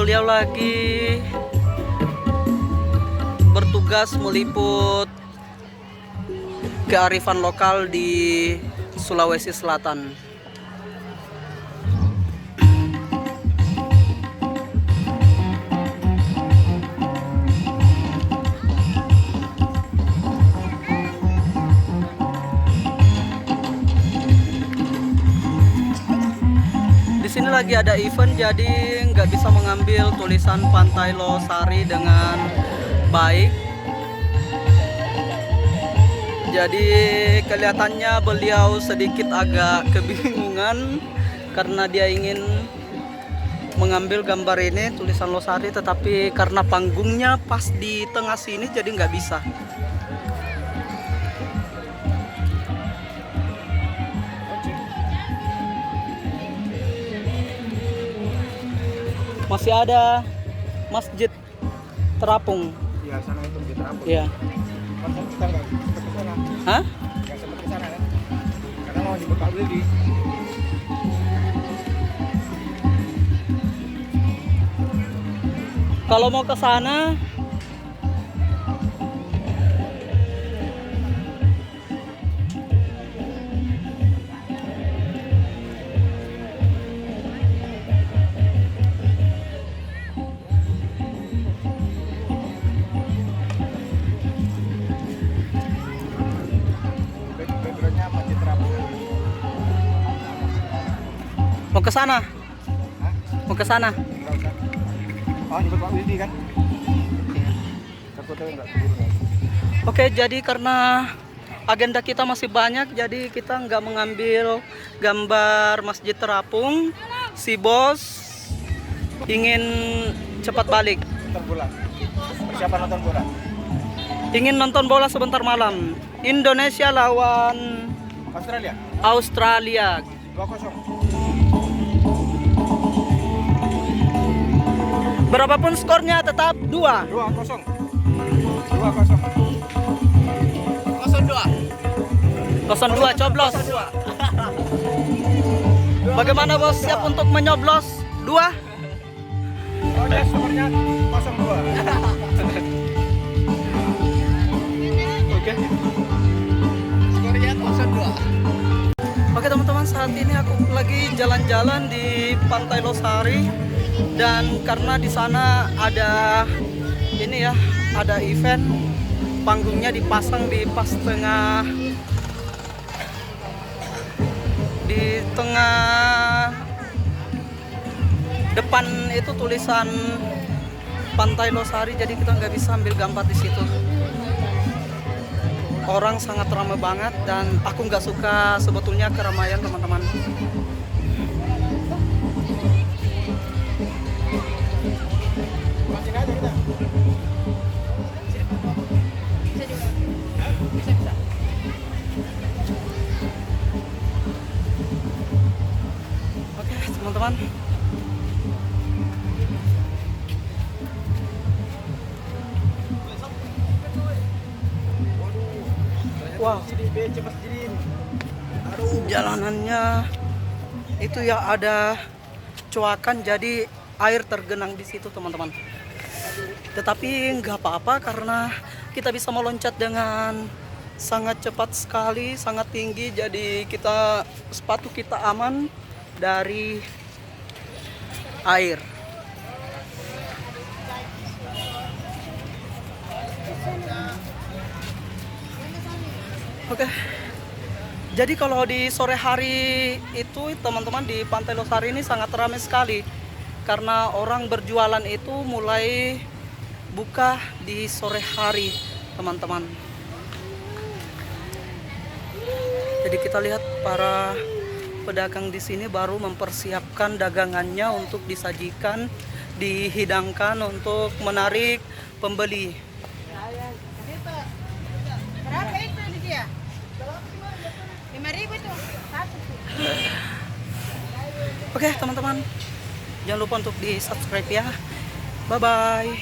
beliau lagi bertugas meliput kearifan lokal di Sulawesi Selatan. Di sini lagi ada event, jadi nggak bisa mengambil tulisan Pantai Losari dengan baik. Jadi kelihatannya beliau sedikit agak kebingungan karena dia ingin mengambil gambar ini tulisan Losari, tetapi karena panggungnya pas di tengah sini jadi nggak bisa. Masih ada Masjid Terapung. Iya, sana itu Masjid Terapung. Iya. Masa kita nggak sempat ke sana? Hah? Nggak sempat ke sana kan? Karena mau jemput Pak Willy. Kalau mau ke sana Backgroundnya Masjid Terapung. mau ke sana? Hah? Mau ke sana? Nggak usah. Oh, jemput Pak Willy kan? Takutnya nggak keburu lagi. Oke, jadi karena agenda kita masih banyak, jadi kita nggak mengambil gambar Masjid Terapung. Si bos ingin cepat balik, Nonton bola. Persiapan nonton bola. ingin nonton bola sebentar malam. Indonesia lawan Australia. Australia. 2-0. Berapapun skornya tetap 2. 2-0. 2-0. 0-2 coblos. Bagaimana bos, siap untuk menyoblos 2? Oh, ya, skornya 0-2. Oke. Skornya 0-2. Oke teman-teman, saat ini aku lagi jalan-jalan di Pantai Losari, dan karena di sana ada ini ya, ada event, panggungnya dipasang di pas tengah, di tengah depan itu tulisan Pantai Losari, jadi kita nggak bisa ambil gambar di situ. Orang sangat ramai banget dan aku nggak suka sebetulnya keramaian teman-teman. Mancing aja kita. Oke teman-teman. Wow, jalanannya itu ya ada coakan, jadi air tergenang di situ teman-teman. Tetapi nggak apa-apa karena kita bisa meloncat dengan sangat cepat sekali, sangat tinggi. Jadi sepatu kita aman dari air. Oke. Jadi kalau di sore hari itu teman-teman di Pantai Losari ini sangat ramai sekali. Karena orang berjualan itu mulai buka di sore hari, teman-teman. Jadi kita lihat para pedagang di sini baru mempersiapkan dagangannya untuk disajikan, dihidangkan untuk menarik pembeli. Berapa itu dia? 5.000 itu satu. Oke teman-teman, jangan lupa untuk di subscribe ya. Bye bye.